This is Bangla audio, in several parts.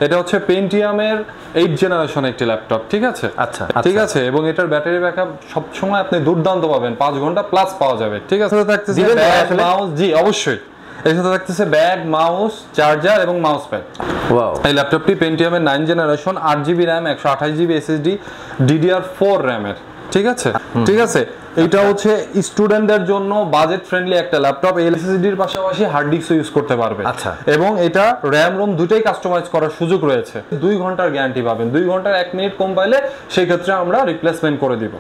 এটা হচ্ছে পেন্টিয়ামের 8 জেনারেশন একটি ল্যাপটপ, ঠিক আছে? আচ্ছা ঠিক আছে, এবং এটার ব্যাটারি ব্যাকআপ সব সময় আপনি দুর্দান্ত পাবেন, 5 ঘন্টা প্লাস পাওয়া যাবে, ঠিক আছে? থাকতেছে ব্যাগ, মাউস, জি অবশ্যই। এর সাথে থাকতেছে ব্যাগ, মাউস, চার্জার এবং মাউস প্যাড। ওয়াও। এই ল্যাপটপটি পেন্টিয়ামের 9 generation, 8GB RAM, 128GB SSD, DDR4 র্যামের, ঠিক আছে? ঠিক আছে, এটা হচ্ছে স্টুডেন্টদের জন্য বাজেট ফ্রেন্ডলি একটা ল্যাপটপ। এলএসএসডির পাশাপাশি হার্ড ডিস্কও ইউজ করতে পারবে। আচ্ছা। এবং এটা র্যাম রোম দুটোই কাস্টমাইজ করার সুযোগ রয়েছে। 2 ঘন্টার গ্যারান্টি পাবেন। 2 ঘন্টার 1 মিনিট কম পাইলে সেই ক্ষেত্রে আমরা রিপ্লেসমেন্ট করে দিব।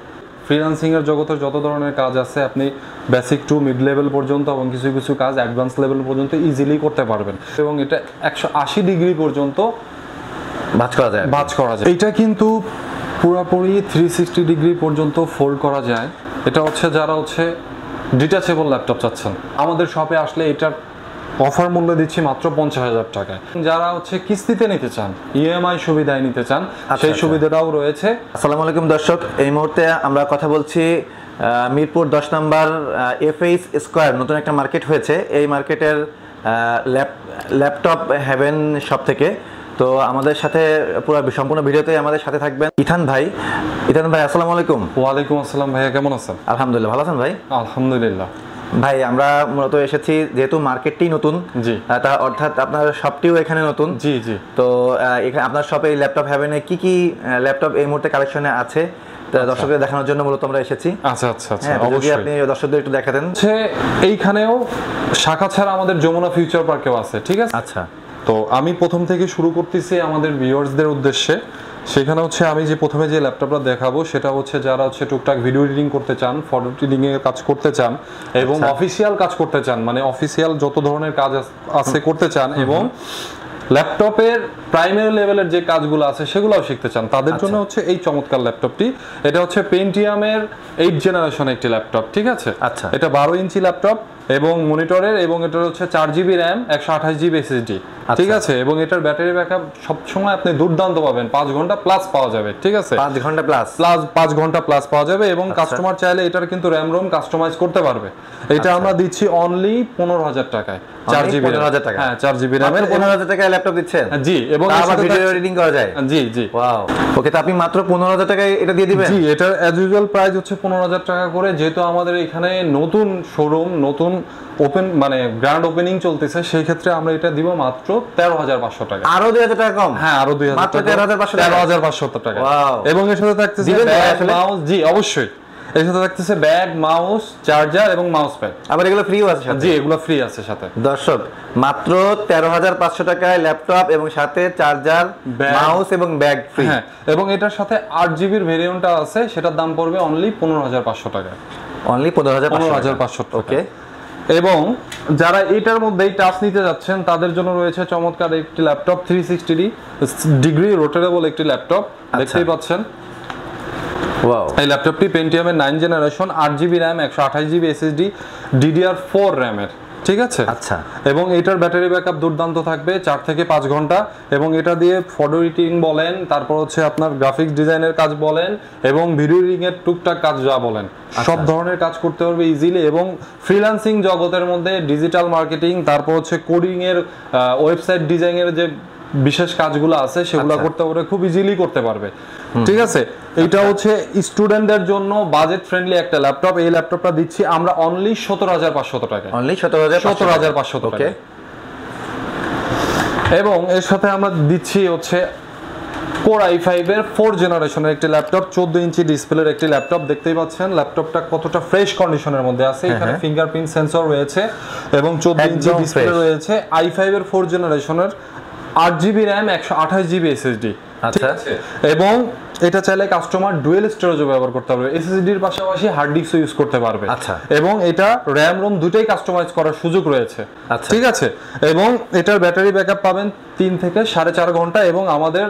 ফ্রিল্যান্সিং এর জগতের যত ধরনের কাজ আছে আপনি বেসিক টু মিড লেভেল পর্যন্ত এবং কিছু কিছু কাজ অ্যাডভান্স লেভেল পর্যন্ত ইজিলি করতে পারবেন। এবং এটা 180 ডিগ্রি পর্যন্ত ভাঁজ করা যায়। এটা কিন্তু পুরোপুরি 360 ডিগ্রি পর্যন্ত ফোল্ড করা যায়। এটা হচ্ছে যারা হচ্ছে ডিটাচেবল ল্যাপটপ চাচ্ছেন, আমাদের শপে আসলে এটার অফার মূল্য দিচ্ছি মাত্র 50,000 টাকায়। যারা হচ্ছে কিস্তিতে নিতে চান, ইএমআই সুবিধায় নিতে চান, সেই সুবিধাটাও রয়েছে। আসসালামু আলাইকুম দর্শক, এই মুহূর্তে আমরা কথা বলছি মিরপুর 10 নম্বর FH স্কয়ার নতুন একটা মার্কেট হয়েছে, এই মার্কেটের ল্যাপটপ হেভেন শপ থেকে। তো আমাদের সাথে পুরো সম্পূর্ণ ভিডিওতে আমাদের সাথে থাকবেন ইথান ভাই। আসসালামু আলাইকুম। ওয়ালাইকুম আসসালাম ভাইয়া, কেমন আছেন? আলহামদুলিল্লাহ, ভালো আছেন ভাই? আলহামদুলিল্লাহ ভাই, আমরা মূলত এসেছি যেহেতু মার্কেটটি নতুন, জি, তা অর্থাৎ আপনার শপটিও এখানে নতুন। জি জি। তো এখানে আপনার শপে ল্যাপটপ হেভেনে কি কি ল্যাপটপ এই মুহূর্তে কালেকশনে আছে দর্শকদের দেখানোর জন্য মূলত আমরা এসেছি। আচ্ছা আচ্ছা আচ্ছা, অবশ্যই আপনি দর্শকদের একটু দেখাতেন। এইখানেও শাখা ছাড়া আমাদের যমুনা ফিউচার পার্কেও আছে, ঠিক আছে? আচ্ছা। তো আমি প্রথম থেকে শুরু করতেছি আমাদের ভিউয়ার্সদের উদ্দেশ্যে। সেখানে হচ্ছে আমি যে প্রথমে যে ল্যাপটপটা দেখাবো সেটা হচ্ছে যারা হচ্ছে টুকটাক ভিডিও এডিটিং করতে চান, ফটো এডিটিং এর কাজ করতে চান এবং অফিসিয়াল কাজ করতে চান, মানে অফিসিয়াল যত ধরনের কাজ আছে করতে চান এবং ল্যাপটপের প্রাইমারি লেভেলের যে কাজগুলো আছে সেগুলোও শিখতে চান, তাদের জন্য হচ্ছে এই চমৎকার ল্যাপটপটি। এটা হচ্ছে পেন্টিয়ামের 8 জেনারেশন একটি ল্যাপটপ, ঠিক আছে? আচ্ছা। এটা 12 ইঞ্চি ল্যাপটপ এবং মনিটরের, এবং এটা হচ্ছে 4GB র্যাম, 128GB এসএসডি, ঠিক আছে? এবং এটার ব্যাটারি ব্যাকআপ সব সময় আপনি দুর্দান্ত পাবেন, 5 ঘন্টা প্লাস পাওয়া যাবে, ঠিক আছে? 5 ঘন্টা প্লাস 5 ঘন্টা প্লাস পাওয়া যাবে। এবং কাস্টমার চাইলে এটার কিন্তু র্যাম রোম কাস্টমাইজ করতে পারবে। এটা আমরা দিচ্ছি অনলি 15,000 টাকায়, 4GB। 15,000 টাকা? হ্যাঁ, 4GB র্যামের 15,000 টাকায় ল্যাপটপ দিচ্ছেন? জি, এবং ভিডিও এডিটিং করা যায়? জি জি। ওয়াও, ওকে। তো আপনি মাত্র 15,000 টাকায় এটা দিয়ে দিবেন? জি, এটার অ্যাজ ইউজুয়াল প্রাইস হচ্ছে 15,000 টাকা করে। যেহেতু আমাদের এখানে নতুন শোরুম, নতুন ওপেন মানে গ্র্যান্ড ওপেনিং চলতেছে, সেই ক্ষেত্রে আমরা এটা দিব মাত্র 13,500 টাকা। আরো 2,000 টাকা কম? হ্যাঁ, আরো 2,000 মাত্র টাকা, 13,500 টাকা। ওয়াও। এবং এর সাথে থাকতেছে ব্যাগ, মাউস, জি অবশ্যই। এর সাথে থাকতেছে ব্যাগ, মাউস, চার্জার এবং মাউস প্যাড। আবার এগুলো ফ্রিও আছে সাথে? জি, এগুলো ফ্রি আছে সাথে। দর্শক, মাত্র 13,500 টাকায় ল্যাপটপ এবং সাথে চার্জার, মাউস এবং ব্যাগ ফ্রি। হ্যাঁ, এবং এটার সাথে 8GB এর ভেরিয়েন্টটা আছে, সেটার দাম পড়বে অনলি 15,500 টাকা। অনলি 15,500 টাকা। ওকে। এবং যারা এটার মধ্যেই টাচ নিতে যাচ্ছেন তাদের জন্য রয়েছে চমৎকার একটি ল্যাপটপ, 360 ডিগ্রি রোটেটেবল একটি ল্যাপটপ, দেখতেই পাচ্ছেন। ওয়াও। এই ল্যাপটপটি পেন্টিয়ামের 9 generation, 8GB RAM, 128GB SSD, DDR4 র্যামের, ঠিক আছে? আচ্ছা। এবং এটার ব্যাটারি ব্যাকআপ দুর্দান্ত থাকবে, 4 থেকে 5 ঘন্টা। এবং এটা দিয়ে ফটো এডিটিং বলেন, তারপর হচ্ছে আপনার গ্রাফিক্স ডিজাইনের কাজ বলেন এবং ভিডিও এডিটিং এর টুকটাক কাজ যা বলেন, সব ধরনের কাজ করতে পারবে ইজিলি। এবং ফ্রিল্যান্সিং জগতের মধ্যে ডিজিটাল মার্কেটিং, তারপর হচ্ছে কোডিং এর, ওয়েবসাইট ডিজাইনের যে বিশেষ কাজগুলো আছে সেগুলো করতে পারবে, খুব ইজিলি করতে পারবে, ঠিক আছে? এটা হচ্ছে স্টুডেন্টদের জন্য বাজেট ফ্রেন্ডলি একটা ল্যাপটপ। এই ল্যাপটপটা দিচ্ছি আমরা অনলি 17,500 টাকা। অনলি 17,500 টাকা। এবং এর সাথে আমরা দিচ্ছি হচ্ছে কোর i5 এর 4 জেনারেশনের একটি ল্যাপটপ, 14 ইঞ্চি ডিসপ্লের একটি ল্যাপটপ। দেখতেই পাচ্ছেন ল্যাপটপটা কতটা ফ্রেশ কন্ডিশনের মধ্যে আছে। এখানে ফিঙ্গারপ্রিন্ট সেন্সর রয়েছে এবং 14 ইঞ্চি ডিসপ্লে রয়েছে। i5 এর 4 জেনারেশনের, 8GB র্যাম, 128GB এসএসডি, আচ্ছা। এবং এটা চাইলে কাস্টমার ডুয়েল স্টোরেজও ব্যবহার করতে পারবে, এসএসডির পাশাপাশি হার্ড ডিস্কও ইউজ করতে পারবে। আচ্ছা। এবং এটা র্যাম রোম দুটোই কাস্টমাইজ করার সুযোগ রয়েছে, ঠিক আছে? এবং এটার ব্যাটারি ব্যাকআপ পাবেন 3 থেকে 4.5 ঘন্টা। এবং আমাদের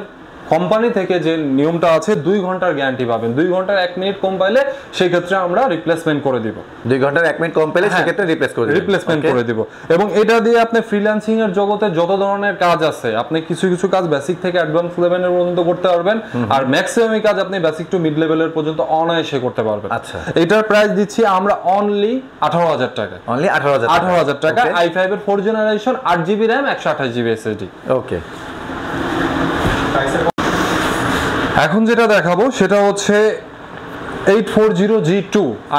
কোম্পানি থেকে যে নিয়মটা আছে 2 ঘন্টার গ্যারান্টি পাবেন। 2 ঘন্টার 1 মিনিট কম পাইলে সেই ক্ষেত্রে আমরা রিপ্লেসমেন্ট করে দিব। 2 ঘন্টার 1 মিনিট কম পেলে সেই ক্ষেত্রে রিপ্লেসমেন্ট করে দিব। এবং এটা দিয়ে আপনি ফ্রিল্যান্সিং এর জগতে যত ধরনের কাজ আছে, আপনি কিছু কিছু কাজ বেসিক থেকে অ্যাডভান্স লেভেলের পর্যন্ত করতে পারবেন, আর ম্যাক্সিমাম কাজ আপনি বেসিক টু মিড লেভেলের পর্যন্ত অনায়াসে করতে পারবেন। আচ্ছা। এটার প্রাইস দিচ্ছি আমরা অনলি 18,000 টাকা। অনলি 18,000 টাকা। i5 এর 4 generation, 8GB RAM, 128GB SSD. ওকে। এখন যেটা দেখাবো সেটা হচ্ছে 840G2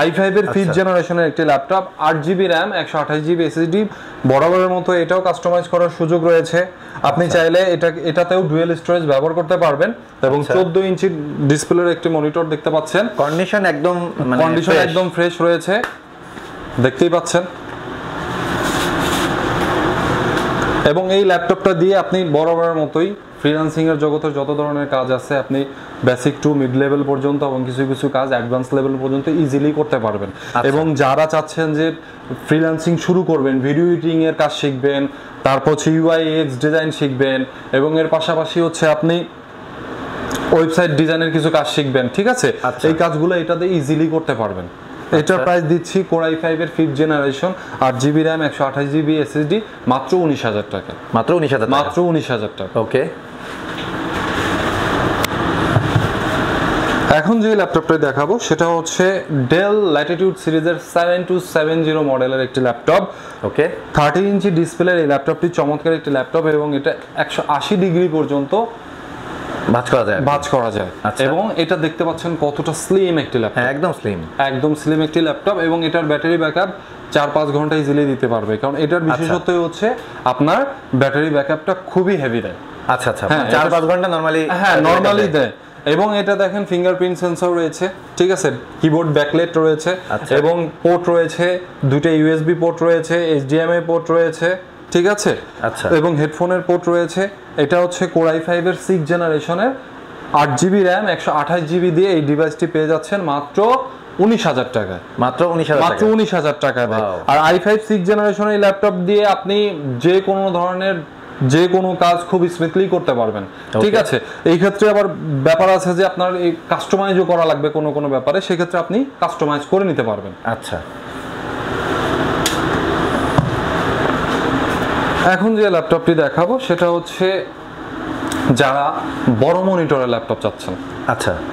i5 এর 5th জেনারেশনের একটি laptop, 8GB RAM 128GB SSD, বরাবরের মতো এটাও কাস্টমাইজ করার সুযোগ রয়েছে। আপনি চাইলে এটাতেও ডুয়েল স্টোরেজ ব্যবহার করতে পারবেন এবং 14 ইঞ্চি ডিসপ্লের একটি মনিটর দেখতে পাচ্ছেন। কন্ডিশন একদম ফ্রেশ রয়েছে, দেখতেই পাচ্ছেন। এবং এই ল্যাপটপটা দিয়ে আপনি বরাবরের মতোই ফ্রিল্যান্সিং এর জগতে যত ধরনের কাজ আছে আপনি বেসিক টু মিড লেভেল পর্যন্ত এবং কিছু কিছু কাজ অ্যাডভান্স লেভেল পর্যন্ত ইজিলি করতে পারবেন। এবং যারা চাচ্ছেন যে ফ্রিল্যান্সিং শুরু করবেন, ভিডিও এডিটিং এর কাজ শিখবেন, তারপর হচ্ছে UI UX ডিজাইন শিখবেন এবং এর পাশাপাশি হচ্ছে আপনি ওয়েবসাইট ডিজাইনের কিছু কাজ শিখবেন, ঠিক আছে, এই কাজগুলো এটাতে ইজিলি করতে পারবেন। এটার প্রাইস দিচ্ছি Core i5 এর 5th generation 8GB RAM 128GB SSD মাত্র 19,000 টাকা। মাত্র 19,000 টাকা। ওকে। এখন যে ল্যাপটপটা দেখাবো সেটা হচ্ছে Dell Latitude সিরিজের 7270 মডেলের একটি ল্যাপটপ। ওকে। 30 ইঞ্চি ডিসপ্লের এই ল্যাপটপটি চমৎকার একটি ল্যাপটপ এবং এটা 180 ডিগ্রি পর্যন্ত ভাঁজ করা যায় এবং এটা দেখতে পাচ্ছেন কতটা স্লিম একটি ল্যাপটপ। হ্যাঁ, একদম স্লিম একটি ল্যাপটপ এবং এটার ব্যাটারি ব্যাকআপ 4-5 ঘন্টা ইজিলি দিতে পারবে, কারণ এটার বিশেষত্বই হচ্ছে আপনার ব্যাটারি ব্যাকআপটা খুবই হেভি দেয়। আচ্ছা, 4-5 ঘন্টা নরমালি দেয়। এবং এটা দেখেন ফিঙ্গারপ্রিন্ট সেন্সর রয়েছে, ঠিক আছে, কিবোর্ড ব্যাকলাইট রয়েছে এবং পোর্ট রয়েছে, দুটো ইউএসবি পোর্ট রয়েছে, HDMI পোর্ট রয়েছে, ঠিক আছে, এবং হেডফোনের পোর্ট রয়েছে। এটা হচ্ছে Core i5 এর 6th জেনারেশনের 8GB RAM 128GB দিয়ে এই ডিভাইসটি পেয়ে যাচ্ছেন মাত্র 19,000 টাকায়। মাত্র 19,000 টাকায়। আর i5 6th জেনারেশনের ল্যাপটপ দিয়ে আপনি যে কোনো কাজ খুব স্মুথলি করতে পারবেন, ঠিক আছে। এই ক্ষেত্রে আবার ব্যাপার আছে যে আপনার এই কাস্টমাইজও করা লাগবে কোনো ব্যাপারে, সেক্ষেত্রে আপনি কাস্টমাইজ করে নিতে পারবেন। আচ্ছা, এখন যে ল্যাপটপটি দেখাবো সেটা হচ্ছে যারা বড় মনিটরের ল্যাপটপ চাচ্ছেন,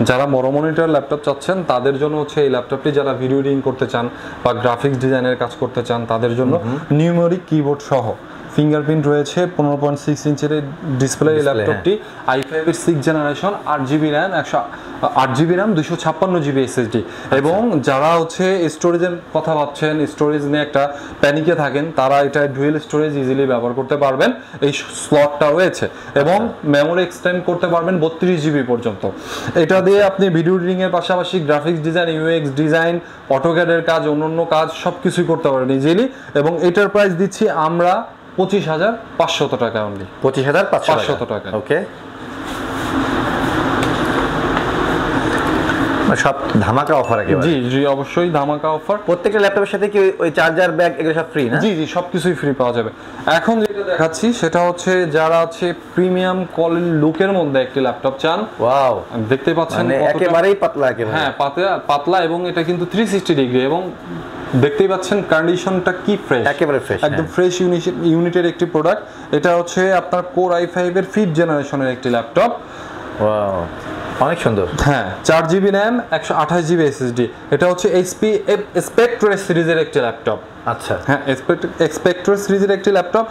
যারা বড় মনিটরের ল্যাপটপ চাচ্ছেন তাদের জন্য হচ্ছে এই ল্যাপটপটি, যারা ভিডিও এডিটিং করতে চান বা গ্রাফিক্স ডিজাইনের কাজ করতে চান তাদের জন্য নিউমেরিক কিবোর্ড সহ ফিঙ্গারপ্রিন্ট রয়েছে, 15.6 ইঞ্চের ডিসপ্লে এই ল্যাপটপটি, i5 এর 6th generation, 8GB RAM 256GB SSD। এবং যারা হচ্ছে স্টোরেজের কথা ভাবছেন, স্টোরেজ নিয়ে একটা প্যানিকে থাকেন, তারা এটা ডুয়েল স্টোরেজ ইজিলি ব্যবহার করতে পারবেন। এই স্লটটা রয়েছে এবং মেমোরি এক্সটেন্ড করতে পারবেন 32GB পর্যন্ত। এটা দিয়ে আপনি ভিডিও এডিটিং এর পাশাপাশি গ্রাফিক্স ডিজাইন, UX ডিজাইন, অটোক্যাডের কাজ, অন্যান্য কাজ সবকিছুই করতে পারবেন ইজিলি। এবং এটার প্রাইস দিচ্ছি আমরা 25,500 টাকা অনলি। 25,500 টাকা। ওকে। সব ধামাকা অফার একেবারে। জি অবশ্যই ধামাকা অফার। প্রত্যেকটা ল্যাপটপের সাথে কি ওই চার্জার, ব্যাগ এগুলো সব ফ্রি না? জি সবকিছুই ফ্রি পাওয়া যাবে। এখন যেটা দেখাচ্ছি সেটা হচ্ছে যারা আছে প্রিমিয়াম কোয়ালিটি লুকের মধ্যে একটি ল্যাপটপ চান। ওয়াও, দেখতে পাচ্ছেন একেবারেই পাতলা। হ্যাঁ, পাতলা এবং এটা কিন্তু 360 ডিগ্রি এবং দেখতেই পাচ্ছেন কন্ডিশনটা কি ফ্রেশ, একেবারে ফ্রেশ, একদম ফ্রেশ ইউনিটের একটি প্রোডাক্ট। এটা হচ্ছে আপনার Core i5 এর 5th জেনারেশনের একটি ল্যাপটপ। ওয়াও, অনেক সুন্দর। হ্যাঁ, 4GB RAM 128GB SSD। এটা হচ্ছে HP Spectre সিরিজের একটি ল্যাপটপ। আচ্ছা, হ্যাঁ, Spectre সিরিজের একটি ল্যাপটপ।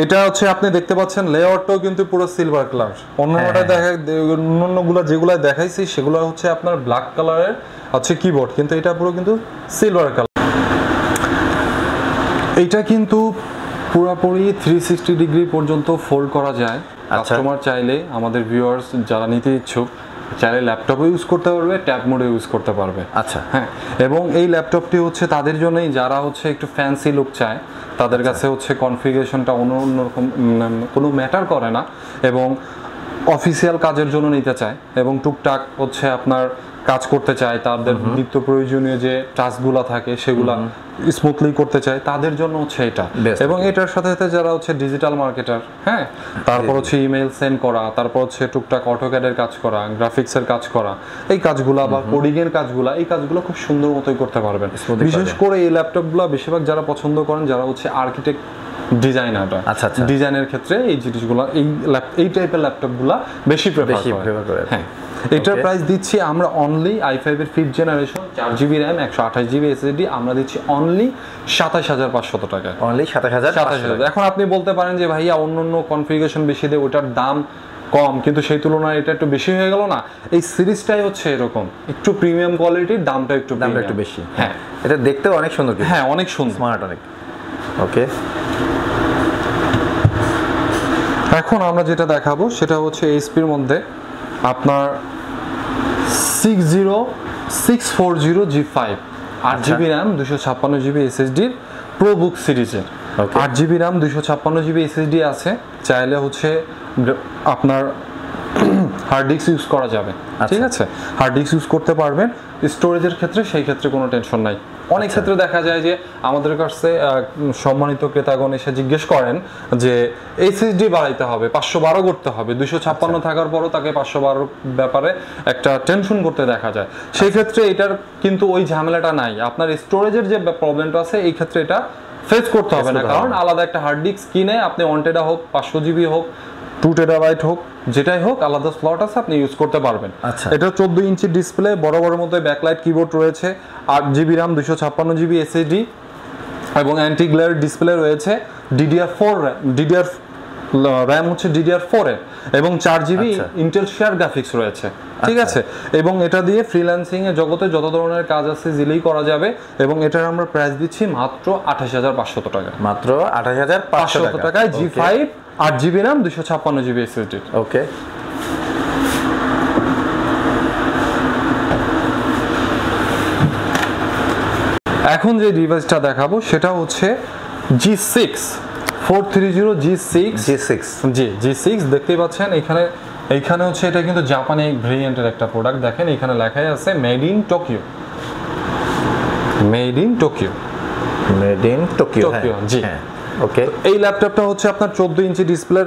এটা হচ্ছে আপনি দেখতে পাচ্ছেন লেআউটটাও কিন্তু পুরো সিলভার কালার। অন্যান্যগুলো যেগুলো দেখাইছি সেগুলো হচ্ছে আপনার ব্ল্যাক কালারের হচ্ছে কিবোর্ড, কিন্তু এটা পুরো কিন্তু সিলভার কালার। এটা কিন্তু পুরোপুরি 360 ডিগ্রি পর্যন্ত ফোল্ড করা যায়। কাস্টমার চাইলে, আমাদের ভিউয়ার্স যারা নিতে ইচ্ছুক চাইলে ল্যাপটপে ইউজ করতে পারবে, ট্যাব মোডে ইউজ করতে পারবে। আচ্ছা, হ্যাঁ। এবং এই ল্যাপটপটি হচ্ছে তাদের জন্যই যারা হচ্ছে একটু ফ্যান্সি লুক চায়, তাদের কাছে হচ্ছে কনফিগারেশনটা অন্যরকম কোনো ম্যাটার করে না এবং অফিসিয়াল কাজের জন্য নিতে চায় এবং টুকটাক হচ্ছে আপনার কাজ করতে চায়, তাদের নিত্য প্রয়োজনীয় যে টাস্কগুলো থাকে সেগুলা স্মুথলি করতে চায়, তাদের জন্য হচ্ছে এটা। এবং এটার সাথে সাথে যারা হচ্ছে ডিজিটাল মার্কেটার, হ্যাঁ, তারপর হচ্ছে ইমেল সেন্ড করা, তারপর হচ্ছে টুকটাক অটোক্যাডের কাজ করা, গ্রাফিক্সের কাজ করা, এই কাজগুলা বা কোডিং এর কাজগুলা, এই কাজগুলো খুব সুন্দর মতোই করতে পারবেন। বিশেষ করে এই ল্যাপটপগুলো বেশিরভাগ যারা পছন্দ করেন, যারা হচ্ছে আর্কিটেক্ট ডিজাইনারটা, ডিজাইনের ক্ষেত্রে এই জিনিসগুলো, এই টাইপের ল্যাপটপগুলো বেশি প্রেফার করে। হ্যাঁ, এটার প্রাইস দিচ্ছি আমরা অনলি i5 এর 5th generation 4GB RAM 128GB SSD আমরা দিচ্ছি অনলি 27,500 টাকা। অনলি 27,500। এখন আপনি বলতে পারেন যে ভাইয়া অন্য কনফিগারেশন বেশি দেয়, ওটার দাম কম, কিন্তু সেই তুলনায় এটা একটু বেশি হয়ে গেল না। এই সিরিজটাই হচ্ছে এরকম একটু প্রিমিয়াম কোয়ালিটির, দামটা একটু বেশি। হ্যাঁ, এটা দেখতেও অনেক সুন্দর। হ্যাঁ, অনেক সুন্দর, স্মার্ট অনেক। ওকে, এখন আমরা যেটা দেখাবো সেটা হচ্ছে এইচপির মধ্যে আপনার 60640G5 8GB RAM 256GB SSD pro বুক সিরিজের। 8GB RAM 256GB SSD আছে, চাইলে হচ্ছে আপনার হার্ড ডিস্ক ইউজ করা যাবে। ঠিক আছে, হার্ড ডিস্ক ইউজ করতে পারবেন। স্টোরেজের ক্ষেত্রে সেই ক্ষেত্রে কোনো টেনশন নাই। অনেক ক্ষেত্রে দেখা যায় যে আমাদের কাছে সম্মানিত ক্রেতাগণ এসে জিজ্ঞেস করেন যে এসএসডি বাড়াইতে হবে, 512 করতে হবে, 256 থাকার পরও তাকে 512 ব্যাপারে একটা টেনশন করতে দেখা যায়। সেই ক্ষেত্রে এটার কিন্তু ওই ঝামেলাটা নাই। আপনার স্টোরেজের যে প্রবলেমটা আছে এই ক্ষেত্রে এটা ফেস করতে হবে না, কারণ আলাদা একটা হার্ড ডিস্ক কিনে আপনি 1 টেরা হোক, 500 জিবি হোক, 2 টেরাবাইট হোক, যেটাই হোক, আলাদা স্লট আছে, আপনি ইউজ করতে পারবেন। এটা 14 ইঞ্চি ডিসপ্লে, বড় বড় মতো ব্যাকলাইট কিবোর্ড রয়েছে, 8GB RAM 256GB SSD এবং অ্যান্টি গ্লেয়ার ডিসপ্লে রয়েছে। DDR4 RAM হচ্ছে DDR4 এর এবং 4GB ইন্টেল শেয়ার গ্রাফিক্স রয়েছে। ঠিক আছে, এবং এটা দিয়ে ফ্রিল্যান্সিং এর জগতে যত ধরনের কাজ আছে জিলেই করা যাবে। এবং এটার আমরা প্রাইস দিচ্ছি মাত্র 28500 টাকা। মাত্র 28500 টাকায় G5 8GB RAM 256GB SSD। ওকে, এখন যে ডিভাইসটা দেখাবো সেটা হচ্ছে G6 430G6 G6 দেখতেই পাচ্ছেন এইখানে হচ্ছে এটা কিন্তু জাপানি ভেরিয়েন্টের একটা প্রোডাক্ট। দেখেন এখানে লেখাই আছে মেড ইন টোকিও। জি, ওকে। এই ল্যাপটপটা হচ্ছে আপনার 14 ইঞ্চি ডিসপ্লের,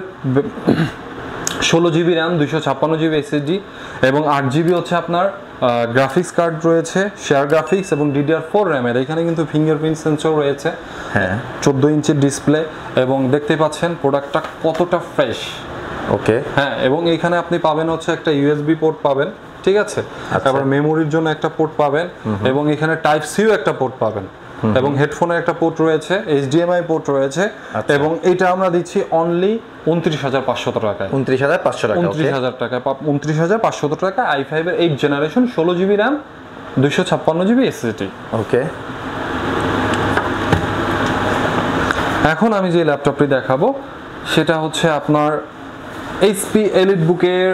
16GB RAM 256GB SSD এবং 8GB হচ্ছে আপনার গ্রাফিক্স কার্ড রয়েছে, শেয়ার গ্রাফিক্স এবং DDR4 RAM এর। এখানে কিন্তু ফিঙ্গারপ্রিন্ট সেন্সর রয়েছে। হ্যাঁ, 14 ইঞ্চির ডিসপ্লে এবং দেখতে পাচ্ছেন প্রোডাক্টটা কতটা ফ্রেশ। ওকে, হ্যাঁ, এবং এখানে আপনি পাবেন হচ্ছে একটা ইউএসবি পোর্ট পাবেন। ঠিক আছে, তারপর মেমোরির জন্য একটা পোর্ট পাবেন এবং এখানে টাইপ সিও একটা পোর্ট পাবেন এবং হেডফোনের একটা পোর্ট রয়েছে, HDMI পোর্ট রয়েছে। এবং এটা আমরা দিচ্ছি অনলি 29500 টাকায়। 29500 টাকা। 29000 টাকায় 29500 টাকা i5 এর 8 generation 16GB RAM 256GB SSD। ওকে, এখন আমি যে ল্যাপটপটি দেখাবো সেটা হচ্ছে আপনার HP EliteBook-এর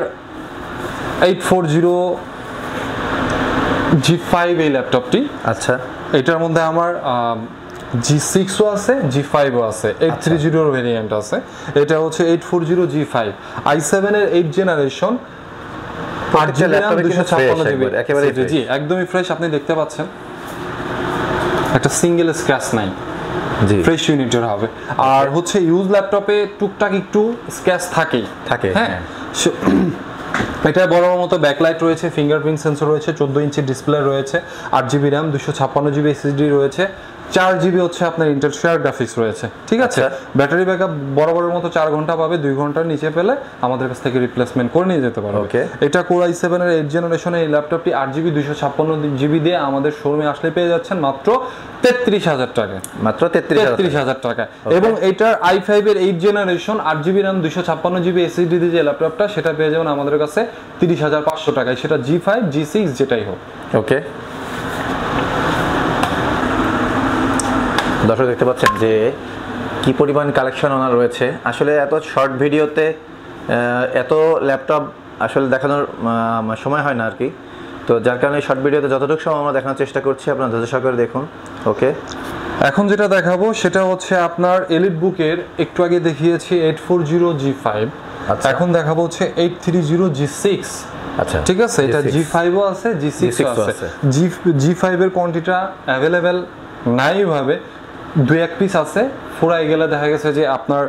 840G5 এই ল্যাপটপটি। আচ্ছা, এটার মধ্যে আমার G6ও আছে, G5ও আছে, 830 ভেরিয়েন্ট আছে। এটা হচ্ছে 840G5 i7 এর 8 generation, 8GB RAM 256GB SSD। জি, একদমই ফ্রেশ। আপনি দেখতে পাচ্ছেন একটা সিঙ্গেল স্ক্র্যাচ নাই, ফ্রেশ ইউনিটের হবে। আর হচ্ছে ইউজ ল্যাপটপে টুকটাক একটু স্ক্র্যাচ থাকে। হ্যাঁ, এটা বড় মতো ব্যাকলাইট রয়েছে, ফিঙ্গারপ্রিন্ট সেন্সর রয়েছে, 14 ইঞ্চি ডিসপ্লে রয়েছে, 8GB RAM 256GB SSD রয়েছে, 4GB হচ্ছে আপনার ইন্টেল শেয়ার গ্রাফিক্স রয়েছে। ঠিক আছে, ব্যাটারি ব্যাকআপ বরাবরের মতো 4 ঘন্টা পাবে, 2 ঘন্টার নিচে পেলে আমাদের কাছ থেকে রিপ্লেসমেন্ট করে নিয়ে যেতে পারবে। এটা Core i7 এর 8 জেনারেশনের এই ল্যাপটপটি 8GB 256GB দিয়ে আমাদের শোরুমে আসলে পেয়ে যাচ্ছেন মাত্র 33000 টাকায়। মাত্র 33000 টাকায়। এবং এটার i5 এর 8 generation 8GB RAM 256GB SSD দিয়ে যে ল্যাপটপটা সেটা পেয়ে যাবেন আমাদের কাছে 30500 টাকায়, সেটা G5 G6 যেটাই হোক। ওকে, দর্শক দেখতে পাচ্ছেন যে কি পরিমাণ কালেকশন ওনার রয়েছে। আসলে এত শর্ট ভিডিওতে এত ল্যাপটপ আসলে দেখানোর সময় হয় না আর কি, তো যার কারণে শর্ট ভিডিওতে যতটুকু সময় আমরা দেখানোর চেষ্টা করছি, আপনারা ধৈর্য সহকারে দেখুন। ওকে, এখন যেটা দেখাবো সেটা হচ্ছে আপনার EliteBook-এর একটু আগে দেখিয়েছি 840G5, এখন দেখাবো হচ্ছে 830G6। আচ্ছা, ঠিক আছে, এটা G5ও আছে, G6ও আছে। G5 এর কোয়ান্টিটিটা অ্যাভেলেবেল নাই ভাবে, 2-1 পিস আছে। ফুরাই গেলে দেখা গেছে যে আপনার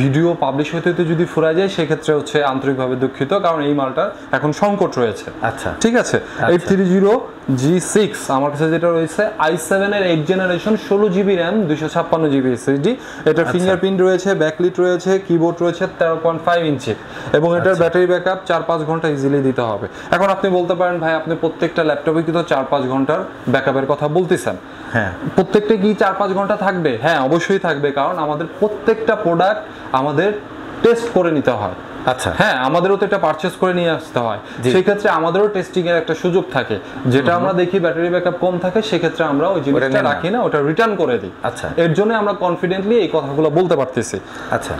ভিডিও পাবলিশ হতে হতে যদি ফুরাই যায় সেক্ষেত্রে হচ্ছে আন্তরিকভাবে দুঃখিত, কারণ এই মালটার এখন সংকট রয়েছে। আচ্ছা, ঠিক আছে। 830G6 আমার কাছে যেটা রয়েছে i7 এর 8 generation 16GB RAM 256GB SSD। এটার ফিঙ্গারপ্রিন্ট রয়েছে, ব্যাকলিট রয়েছে, কিবোর্ড রয়েছে 13.5 ইঞ্চি এবং এটার ব্যাটারি ব্যাকআপ 4-5 ঘন্টা ইজিলি দিতে হবে। এখন আপনি বলতে পারেন ভাই আপনি প্রত্যেকটা ল্যাপটপে কিন্তু 4-5 ঘন্টার ব্যাকআপের কথা বলতেছেন। হ্যাঁ, প্রত্যেকটা কি 4-5 ঘন্টা থাকবে? হ্যাঁ, অবশ্যই থাকবে, কারণ আমাদের প্রত্যেকটা প্রোডাক্ট আমাদের টেস্ট করে নিতে হয়। আচ্ছা হ্যাঁ, আমাদেরও তো এটা পারচেজ করে নিয়ে আসতে হয়, সেই ক্ষেত্রে আমাদেরও টেস্টিং এর একটা সুযোগ থাকে, যেটা আমরা দেখি ব্যাটারি ব্যাকআপ কম থাকে সেক্ষেত্রে আমরা ওই জিনিসটা রাখি না, ওটা রিটার্ন করে দিই। আচ্ছা, এর জন্য আমরা কনফিডেন্টলি এই কথাগুলো বলতে পারতেছি। আচ্ছা,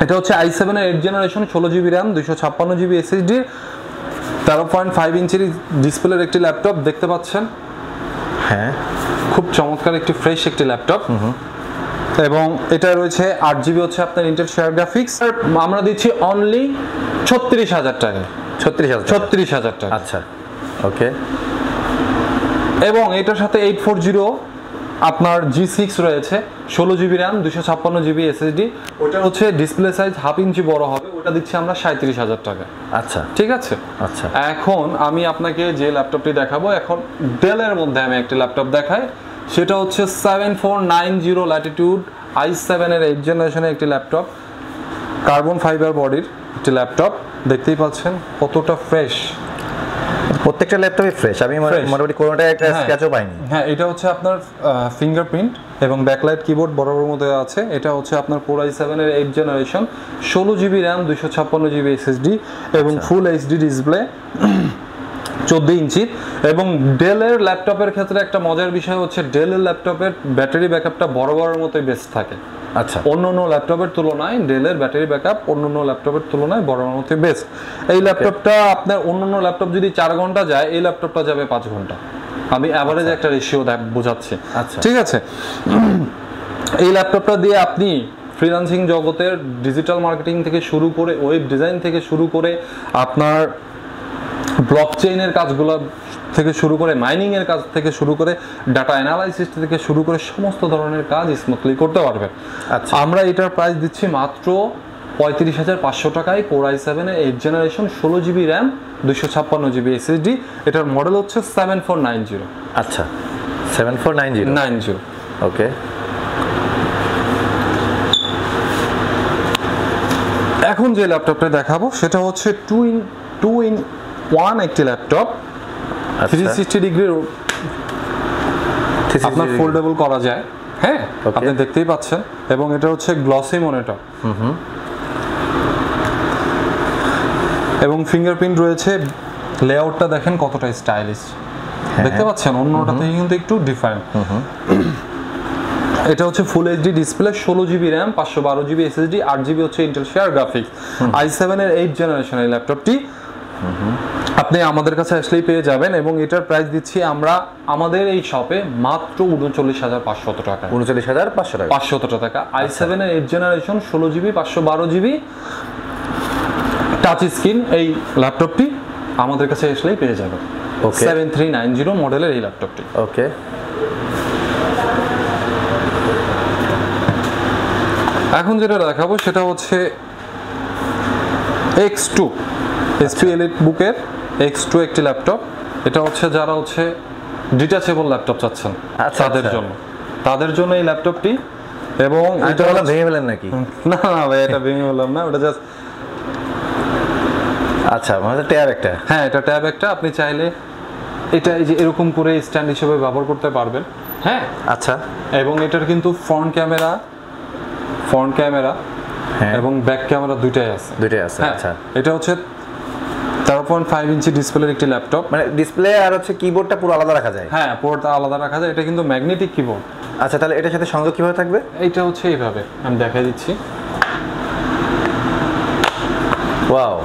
এটা হচ্ছে i7 এর 8th generation, 16GB RAM, 256GB SSD, 13.5 ইঞ্চির ডিসপ্লের একটি ল্যাপটপ দেখতে পাচ্ছেন। হ্যাঁ, খুব চমৎকার একটি ফ্রেশ একটি ল্যাপটপ, এবং এটা রয়েছে 8GB হচ্ছে আপনার ইন্টেল শেয়ার গ্রাফিক্স। আমরা দিচ্ছি অনলি 36,000 টাকায়। 36,000 টাকা। আচ্ছা, ওকে। এবং এটার সাথে 840 আপনার G6 রয়েছে, 16GB RAM, 256GB SSD। ওটা হচ্ছে ডিসপ্লে সাইজ 1/2 ইঞ্চি বড় হবে, ওটা দিচ্ছি আমরা 37,000 টাকা। আচ্ছা, ঠিক আছে। আচ্ছা, এখন আমি আপনাকে যে ল্যাপটপটি দেখাবো, এখন ডেলের মধ্যে আমি একটি ল্যাপটপ দেখাই, সেটা হচ্ছে 7490 ল্যাটিটিউড i7 এর 8th জেনারেশনের একটি ল্যাপটপ, কার্বন ফাইবার বডির একটি ল্যাপটপ। দেখতেই পাচ্ছেন কতটা ফ্রেশ, প্রত্যেকটা ল্যাপটপই ফ্রেশ। আমি মোটামুটি কোনোটায় একটা স্ক্র্যাচও পাইনি। হ্যাঁ, এটা হচ্ছে আপনার ফিঙ্গারপ্রিন্ট এবং ব্যাকলাইট কিবোর্ড বরাবর মধ্যে আছে। এটা হচ্ছে আপনার Core i7 এর 8th generation, 16GB RAM, 256GB SSD এবং ফুল এইচডি ডিসপ্লে, 14 ইঞ্চির। এবং ডেলের ল্যাপটপের ক্ষেত্রে একটা মজার বিষয় হচ্ছে ডেলের ল্যাপটপের ব্যাটারি ব্যাকআপটা বরাবরের মতোই বেস্ট থাকে। আচ্ছা, অন্যান্য ল্যাপটপের তুলনায় ডেলের ব্যাটারি ব্যাকআপ অন্যান্য ল্যাপটপের তুলনায় বরাবরের মতোই বেস্ট। এই ল্যাপটপটা আপনার অন্যান্য ল্যাপটপ যদি 4 ঘন্টা যায়, এই ল্যাপটপটা যাবে 5 ঘন্টা। আমি অ্যাভারেজ একটা রেশিও বোঝাচ্ছি। আচ্ছা, ঠিক আছে। এই ল্যাপটপটা দিয়ে আপনি ফ্রিল্যান্সিং জগতের ডিজিটাল মার্কেটিং থেকে শুরু করে, ওয়েব ডিজাইন থেকে শুরু করে, আপনার ব্লকচেইনের কাজগুলো থেকে শুরু করে, মাইনিং এর কাজ থেকে শুরু করে, ডাটা অ্যানালাইসিস থেকে শুরু করে সমস্ত ধরনের কাজ স্মুথলি করতে পারবেন। আচ্ছা, আমরা এটার প্রাইস দিচ্ছি মাত্র 35,500 টাকায়। Core i7 এর 8th generation, 16GB RAM, 256GB SSD। এটার মডেল হচ্ছে 7490। আচ্ছা, 7490। ওকে। এখন যে ল্যাপটপটা দেখাবো সেটা হচ্ছে 2-in-1 একটি ল্যাপটপ, 360 ডিগ্রি আপনার ফোল্ডেবল করা যায়। হ্যাঁ, আপনি দেখতেই পাচ্ছেন। এবং এটা হচ্ছে গ্লসি মনিটর, এবং ফিঙ্গারপ্রিন্ট রয়েছে। লেআউটটা দেখেন কতটা স্টাইলিশ, দেখতে পাচ্ছেন, অন্যটা থেকে কিন্তু একটু ডিফারেন্ট। এটা হচ্ছে full HD display, 16GB RAM, 512GB SSD, 8GB হচ্ছে ইন্টেল শেয়ার গ্রাফিক্স। i7 এর 8th জেনারেশন এই ল্যাপটপটি আপনি আমাদের কাছে আসলেই পেয়ে যাবেন, এবং এটার প্রাইস দিচ্ছি আমরা আমাদের এই শপে মাত্র 39,500 টাকা। 39,500 টাকা। 500 টাকা। i7 এর 8th generation, 16GB, 512GB touch screen এই ল্যাপটপটি আমাদের কাছে আসলেই পেয়ে যাবেন। 7390 মডেলের এই ল্যাপটপটি। ওকে। এখন যেটা দেখাবো সেটা হচ্ছে X2 HP Elite বুকের X2 একটি ল্যাপটপ। এটা হচ্ছে যারা হচ্ছে ডিটাচেবল ল্যাপটপ চাচ্ছেন তাদের জন্য এই ল্যাপটপটি। এবং এটা হলো ভেঙে ফেলেন নাকি? না না ভাই, এটা ভেঙে ফেললাম না, ওটা জাস্ট আচ্ছা, মানে ট্যাব একটা। হ্যাঁ, এটা ট্যাব একটা। আপনি চাইলে এটা এই যে এরকম করে স্ট্যান্ড হিসেবে ব্যবহার করতে পারবেন। হ্যাঁ, আচ্ছা। এবং এটার কিন্তু ফ্রন্ট ক্যামেরা এবং ব্যাক ক্যামেরা দুইটাই আছে। আচ্ছা। এটা হচ্ছে 13.5 ইঞ্চি ডিসপ্লের একটি ল্যাপটপ, মানে ডিসপ্লে আর হচ্ছে কিবোর্ডটা পুরো আলাদা রাখা যায়। হ্যাঁ, পুরোটা আলাদা রাখা যায়। এটা কিন্তু ম্যাগনেটিক কিবোর্ড। আচ্ছা, তাহলে এটার সাথে সংযোগ কিভাবে থাকবে? এইটা হচ্ছে এইভাবে, আমি দেখাই দিচ্ছি। ওয়াও,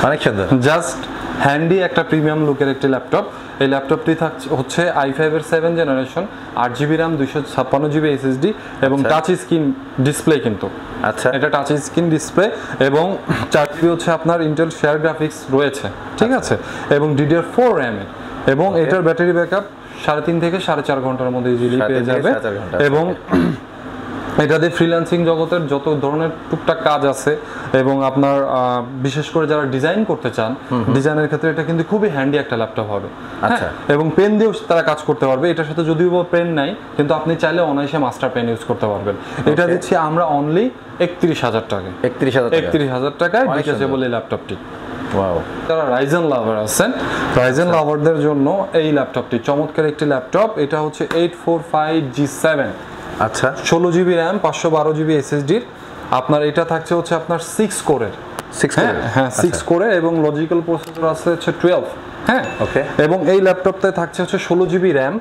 অনেক সুন্দর। জাস্ট হ্যান্ডি একটা প্রিমিয়াম লুকের একটি ল্যাপটপ। এই ল্যাপটপটি হচ্ছে i5 এর 7th generation, 8GB RAM, 256GB SSD এবং টাচ স্ক্রিন ডিসপ্লে কিন্তু। আচ্ছা, এটা টাচ স্ক্রিন ডিসপ্লে এবং 4GB হচ্ছে আপনার ইন্টেল শেয়ার গ্রাফিক্স রয়েছে। ঠিক আছে। এবং DDR4 RAM এর, এবং এটার ব্যাটারি ব্যাকআপ 3.5 থেকে 4.5 ঘন্টার মধ্যে ইজিলি পেয়ে যাবে। এবং এটাতে ফ্রিল্যান্সিং জগতের যত ধরনের টুকটাক কাজ আছে, এবং আপনার বিশেষ করে যারা ডিজাইন করতে চান, ডিজাইনের ক্ষেত্রে এটা কিন্তু খুবই হ্যান্ডি একটা ল্যাপটপ হবে। আচ্ছা। এবং পেন দিয়েও তারা কাজ করতে পারবে। এটার সাথে যদিও পেন নাই, কিন্তু আপনি চাইলে অনায়াসে মাস্টার পেন ইউজ করতে পারবেন। এটা দিচ্ছি আমরা অনলি 31,000 টাকায়। 31,000 টাকায় ডিটাচেবল এই ল্যাপটপটি। ওয়াও। যারা রাইজেন লাভার আছেন, রাইজেন লাভারদের জন্য এই ল্যাপটপটি চমৎকার একটি ল্যাপটপ। এটা হচ্ছে 845G7। আচ্ছা, 16GB RAM, 512GB SSD, আপনার এটা থাকছে হচ্ছে আপনার 6 কোরের, 6 হ্যাঁ 6 কোরের এবং লজিক্যাল প্রসেসর আছে হচ্ছে 12, হ্যাঁ ওকে। এবং এই ল্যাপটপটায় থাকছে হচ্ছে 16 জিবি র্যাম,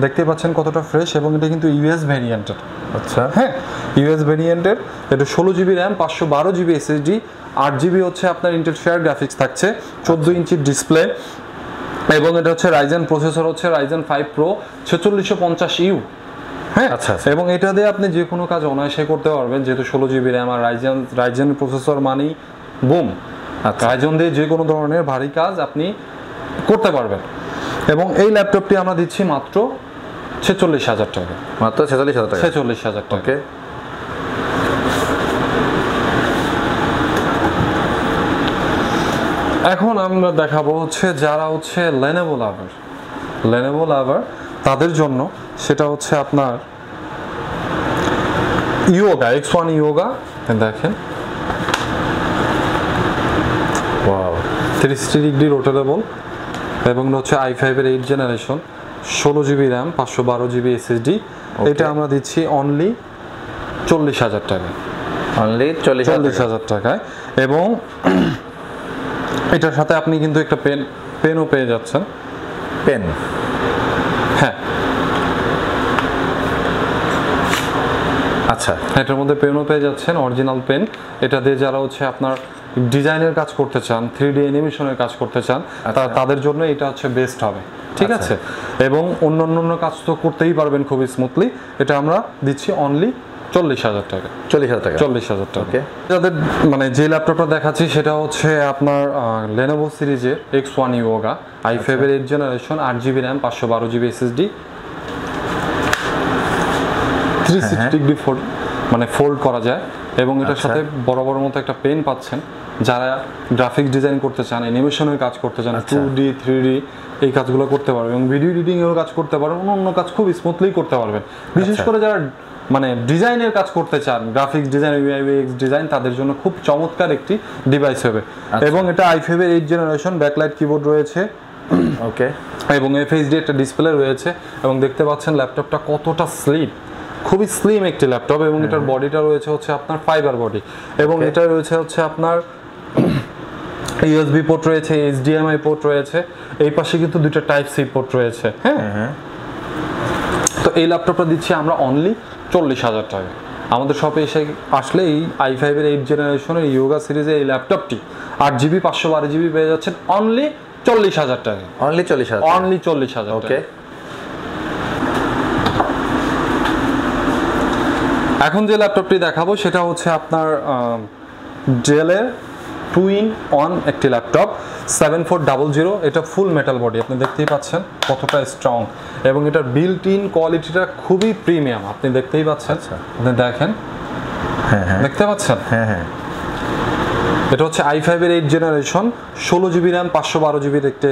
দেখতে পাচ্ছেন কতটা ফ্রেশ, এবং এটা কিন্তু ইউএস ভ্যারিয়েন্টের, আচ্ছা হ্যাঁ ইউএস ভ্যারিয়েন্টের। এটা 16 GB RAM, 512 GB SSD, 8 GB হচ্ছে আপনার ইন্টেল শেয়ার গ্রাফিক্স থাকছে, 14 ইঞ্চির ডিসপ্লে, এবং এটা হচ্ছে রাইজেন প্রসেসর হচ্ছে রাইজেন 5 প্রো 4650U, হ্যাঁ আচ্ছা। এবং এটা দিয়ে আপনি যে কোনো কাজ অনায়াসে করতে পারবেন, যেহেতু 16 জিবি র্যাম আর রাইজেন প্রসেসর মানেই বুম, রাইজেন দিয়ে যে কোনো ধরনের ভারী কাজ আপনি করতে পারবেন। এবং এই ল্যাপটপটি আমরা দিচ্ছি মাত্র 46,000 টাকা, মাত্র 46,000 টাকা। 46,000 টাকা। ওকে। এখন আমরা দেখাবো হচ্ছে যারা হচ্ছে Lenovo লাভার তাদের জন্য, সেটা হচ্ছে আপনার ইয়োগা X1 ইয়োগা, দেখেন ওয়াও, 360 ডিগ্রি রোটেটেবল, এবং হচ্ছে i5 এর 8 generation, 16 GB RAM, 512 GB SSD. এটা আমরা দিচ্ছি অনলি 40,000 টাকা, অনলি 40,000 টাকায়। এবং এটার সাথে আপনি কিন্তু একটা পেনও পেয়ে যাচ্ছেন, পেন, হ্যাঁ আচ্ছা এটার মধ্যে পেনও পেয়ে যাচ্ছেন, অরিজিনাল পেন। এটা দিয়ে যারা হচ্ছে আপনার ডিজাইনের কাজ করতে চান, 3D অ্যানিমেশনের কাজ করতে চান, তাদের জন্য এটা হচ্ছে বেস্ট হবে, ঠিক আছে। এবং অন্য কাজ তো করতেই পারবেন খুবই স্মুথলি। এটা আমরা দিচ্ছি অনলি 40,000 টাকা, 40,000 টাকা। 40,000 টাকা। ওকে। যাদের মানে যে ল্যাপটপটা দেখাচ্ছি সেটা হচ্ছে আপনার Lenovo সিরিজের X1 ইয়োগা, i5 এর 8 generation, 8 GB RAM, 512 GB SSD, 360 degree মানে ফোল্ড করা যায়, এবং এটার সাথে বড় মতো একটা পেন পাচ্ছেন। যারা গ্রাফিক্স ডিজাইন করতে চান, অ্যানিমেশনের কাজ করতে চান, 2D 3D এই কাজগুলো করতে পারবেন, এবং ভিডিও এডিটিং এর কাজ করতে পারবেন, অন্য কাজ খুব স্মুথলি করতে পারবেন। বিশেষ করে যারা মানে ডিজাইনের কাজ করতে চান, গ্রাফিক্স ডিজাইন, UX ডিজাইন, তাদের জন্য খুব চমৎকার একটি ডিভাইস হবে। এবং এটা i5 এর 8 জেনারেশন, ব্যাকলাইট কিবোর্ড রয়েছে, ওকে, এবং FHD একটা ডিসপ্লে রয়েছে, এবং দেখতে পাচ্ছেন ল্যাপটপটা কতটা স্লিম, খুবই স্লিম একটি ল্যাপটপ। এবং এটার বডিটা রয়েছে হচ্ছে আপনার ফাইবার বডি, এবং এটা রয়েছে হচ্ছে আপনার USB পোর্ট রয়েছে, HDMI পোর্ট রয়েছে, এই পাশে কিন্তু দুটো টাইপ সি পোর্ট রয়েছে, হ্যাঁ। তো এই ল্যাপটপটা দিচ্ছি আমরা অনলি 40,000 টাকা। আমাদের শপে এসে আসলে এই i5 এর 8 জেনারেশনের ইয়োগা সিরিজের এই ল্যাপটপটি 8 জিবি 512 জিবি পেয়ে যাচ্ছেন অনলি 40,000 টাকা, অনলি 40,000, অনলি 40,000 টাকা। ওকে। এখন যে ল্যাপটপটি দেখাবো সেটা হচ্ছে আপনার ডেলের 2-in-1 একটি ল্যাপটপ, 7400। এটা ফুল মেটাল বডি, আপনি দেখতেই পাচ্ছেন কতটা স্ট্রং, এবং এটার বিল্ট ইন কোয়ালিটিটা খুবই প্রিমিয়াম, আপনি দেখতেই পাচ্ছেন। আপনি দেখেন, হ্যাঁ, দেখতে পাচ্ছেন, হ্যাঁ। এটা হচ্ছে i5 এর 8 জেনারেশন, 16 জিবি র্যাম, 512 জিবির একটি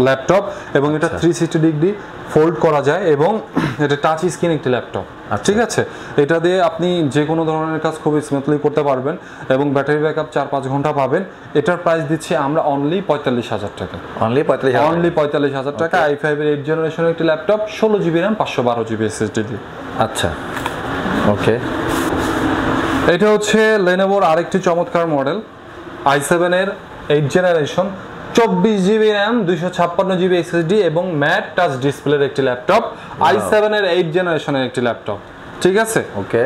ল্যাপটপ, এবং এটা 360 ডিগ্রি ফোল্ড করা যায়, এবং এটা টাচ স্ক্রিন একটি ল্যাপটপ, ঠিক আছে। এটা দিয়ে আপনি যে কোনো ধরনের কাজ খুবই স্মুথলি করতে পারবেন, এবং ব্যাটারি ব্যাকআপ 4-5 ঘন্টা পাবেন। এটার প্রাইস দিচ্ছি আমরা অনলি 45,000 টাকা, অনলি 45,000, অনলি 45,000 টাকা। i5 এর 8 জেনারেশনের একটি laptop, 16 GB RAM, 512 GB SSD দিয়ে। আচ্ছা, ওকে। এটা হচ্ছে Lenovoর আরেকটি চমৎকার মডেল, i7 এর 8 generation, 24 GB RAM, 256 GB SSD, এবং ম্যাট টাচ ডিসপ্লের একটি ল্যাপটপ, i7 এর 8 জেনারেশনের একটি ল্যাপটপ, ঠিক আছে, ওকে।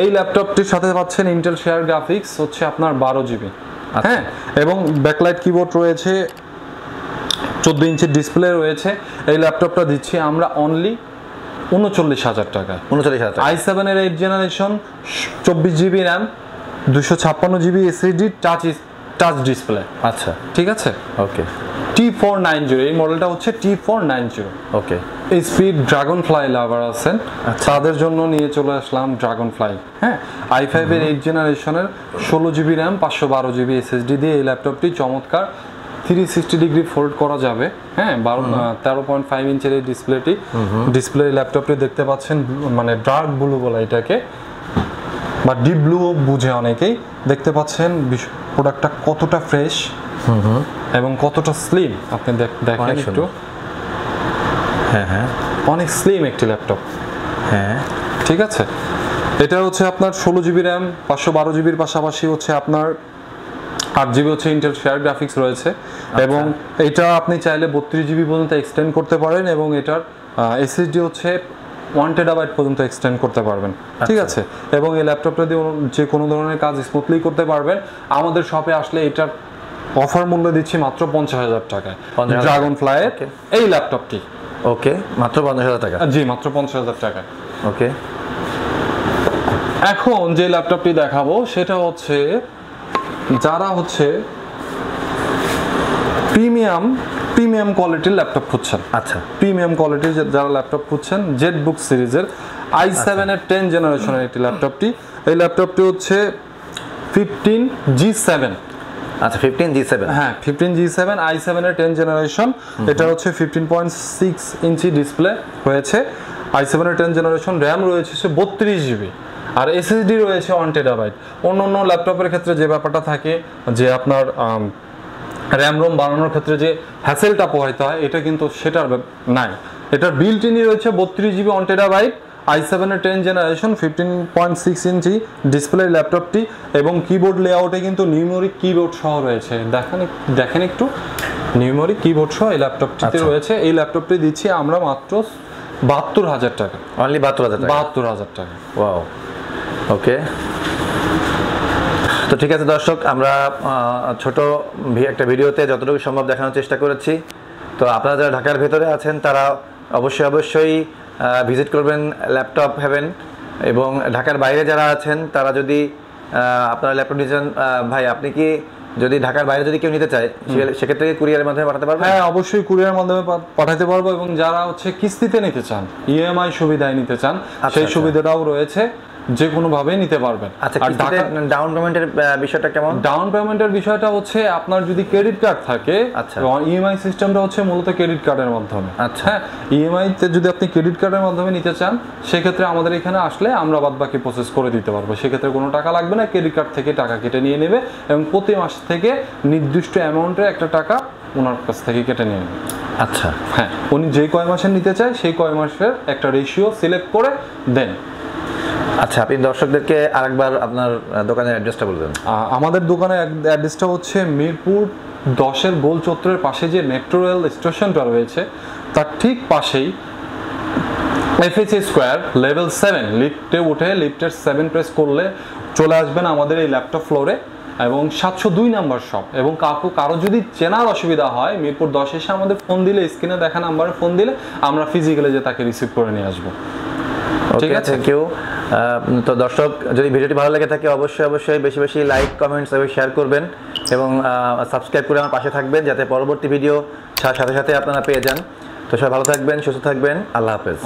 এই ল্যাপটপটির সাথে পাচ্ছেন ইন্টেল শেয়ার গ্রাফিক্স হচ্ছে আপনার 12 জিবি, হ্যাঁ, এবং ব্যাকলাইট কিবোর্ড রয়েছে, 14 ইঞ্চির ডিসপ্লে রয়েছে। এই ল্যাপটপটা দিচ্ছি আমরা অনলি 39,000 টাকায়, 39,000 টাকা। i7 এর 8 generation, 24 GB RAM, 256 GB SSD, touch display, আচ্ছা, ঠিক আছে, ওকে। T490, এই মডেলটা হচ্ছে T490, ওকে। এই স্পিড ড্রাগন ফ্লাই লাভার আছেন, তাদের জন্য নিয়ে চলে আসলাম ড্রাগন ফ্লাই, হ্যাঁ। i5 এর 8 জেনারেশনের, 16 জিবি র্যাম, 512 জিবি এসএসডি দিয়ে এই ল্যাপটপটি চমৎকার 360 ডিগ্রি ফোল্ড করা যাবে, হ্যাঁ। 13.5 ইঞ্চের এই ডিসপ্লে ল্যাপটপটি দেখতে পাচ্ছেন, মানে ডার্ক ব্লু বলা এটাকে, বা ডিপ ব্লু বুঝে অনেকেই। দেখতে পাচ্ছেন প্রোডাক্টটা কতটা ফ্রেশ এবং কতটা স্লিম, আপনি দেখেন একটু, হ্যাঁ, অনেক স্লিম একটি ল্যাপটপ, হ্যাঁ, ঠিক আছে। এটা হচ্ছে আপনার 16 GB র্যাম, 512 জিবির পাশাপাশি হচ্ছে আপনার 8 GB হচ্ছে ইন্টেল শেয়ার গ্রাফিক্স রয়েছে, এবং এটা আপনি চাইলে 32 GB পর্যন্ত এক্সটেন্ড করতে পারেন, এবং এটার এসএসডি হচ্ছে 1 TB পর্যন্ত এক্সটেন্ড করতে পারবেন, ঠিক আছে। এবং এই ল্যাপটপটা দিয়ে যে কোনো ধরনের কাজ স্মুথলি করতে পারবেন। আমাদের শপে আসলে এটার অফার মূল্য দিচ্ছি মাত্র 50,000 টাকায়, ড্রাগন ফ্লাইয়ের এই ল্যাপটপটি। ওকে, মাত্র 50,000 টাকা? জি, মাত্র 50,000 টাকায়। ওকে, এখন যে ল্যাপটপটি দেখাবো সেটা হচ্ছে যারা হচ্ছে প্রিমিয়াম কোয়ালিটির ল্যাপটপ খুঁজছেন। আচ্ছা, প্রিমিয়াম কোয়ালিটির যারা ল্যাপটপ খুঁজছেন, জেটবুক সিরিজের i7 এর 10 জেনারেশনের একটি ল্যাপটপটি। এই ল্যাপটপটি হচ্ছে 15G7। আচ্ছা, 15G7। হ্যাঁ, 15G7 i7 এর 10 জেনারেশন। এটা হচ্ছে 15.6 ইঞ্চি ডিসপ্লে রয়েছে, i7 এর 10 জেনারেশন। র্যাম রয়েছে 32 GB, আর এসএসডি রয়েছে 1 TB। অন্য ল্যাপটপের ক্ষেত্রে যে ব্যাপারটা থাকে যে আপনার র্যাম রোম বানানোর ক্ষেত্রে যে হ্যাসেলটা পোহাইতে হয়, এটা কিন্তু সেটার নাই। এটার বিল্ট ইনই রয়েছে 32 GB 1 TB, i7 এর 10 জেনারেশন, 15.6 ইঞ্চি ডিসপ্লে ল্যাপটপটি, এবং কিবোর্ড লেআউটে কিন্তু নিউমেরিক কিবোর্ড সহ রয়েছে। দেখেন একটু, নিউমেরিক কিবোর্ড সহ এই ল্যাপটপটিতে রয়েছে। এই ল্যাপটপটি দিচ্ছি আমরা মাত্র 72,000 টাকা। অনলি 72,000 টাকা? 72,000 টাকা। ওয়াও, ওকে। তো ঠিক আছে দর্শক, আমরা ছোট একটা ভিডিওতে যতটুকু সম্ভব দেখানোর চেষ্টা করেছি। তো আপনারা যারা ঢাকার ভেতরে আছেন তারা অবশ্যই ভিজিট করবেন ল্যাপটপ হেভেন, এবং ঢাকার বাইরে যারা আছেন তারা যদি আপনারা ল্যাপটপ নিতে চান, ভাই আপনি কি যদি ঢাকার বাইরে যদি কেউ নিতে চায় সেক্ষেত্রে কুরিয়ারের মাধ্যমে পাঠাতে পারবেন? হ্যাঁ, অবশ্যই কুরিয়ারের মাধ্যমে পাঠাতে পারবো, এবং যারা হচ্ছে কিস্তিতে নিতে চান, ইএমআই সুবিধায় নিতে চান, সেই সুবিধাটাও রয়েছে, যে কোনো ভাবে নিতে পারবেন। আচ্ছা, ডাউন পেমেন্টের বিষয়টা কেমন? ডাউন পেমেন্টের বিষয়টা হচ্ছে আপনার যদি ক্রেডিট কার্ড থাকে, আচ্ছা, ইএমআই সিস্টেমটা হচ্ছে মূলত ক্রেডিট কার্ডের মাধ্যমে। আচ্ছা, হ্যাঁ, ইএমআই তে যদি আপনি ক্রেডিট কার্ডের মাধ্যমে নিতে চান, সেক্ষেত্রে আমাদের এখানে আসলে আমরা বাদবাকি প্রসেস করে দিতে পারবো। সেক্ষেত্রে কোনো টাকা লাগবে না, ক্রেডিট কার্ড থেকে টাকা কেটে নিয়ে নেবে, এবং প্রতি মাস থেকে নির্দিষ্ট অ্যামাউন্টের একটা টাকা ওনার কাছ থেকে কেটে নিয়ে নেবে। আচ্ছা, হ্যাঁ, উনি যে কয় মাসের নিতে চায় সেই কয় মাসের একটা রেশিও সিলেক্ট করে দেন। আচ্ছা, আপনি দর্শকদেরকে আরেকবার আপনার দোকানের অ্যাড্রেসটা বলবেন। আমাদের দোকানের অ্যাড্রেসটা হচ্ছে মিরপুর 10-এর গোল চত্বরের পাশে যে মেট্রো রেল স্টেশনটা রয়েছে তার ঠিক পাশেই FHA স্কোয়ার লেভেল 7 লিফটে উঠে লিফটের 7 প্রেস করলে চলে আসবেন আমাদের এই ল্যাপটপ ফ্লোরে, এবং 702 নাম্বার শপ। এবং কারো যদি চেনার অসুবিধা হয়, মিরপুর 10 এসে আমাদের ফোন দিলে, স্ক্রিনে দেখা নাম্বারে ফোন দিলে আমরা ফিজিক্যালি যে তাকে রিসিভ করে নিয়ে আসবো। ঠিক আছে, থ্যাংক ইউ। তো দর্শক, যদি ভিডিওটি ভালো লাগে থাকে অবশ্যই বেশি লাইক, কমেন্টস এবং শেয়ার করবেন, এবং সাবস্ক্রাইব করে আমার পাশে থাকবেন যাতে পরবর্তী ভিডিও সাথে আপনারা পেয়ে যান। তো সবাই ভালো থাকবেন, সুস্থ থাকবেন। আল্লাহ হাফেজ।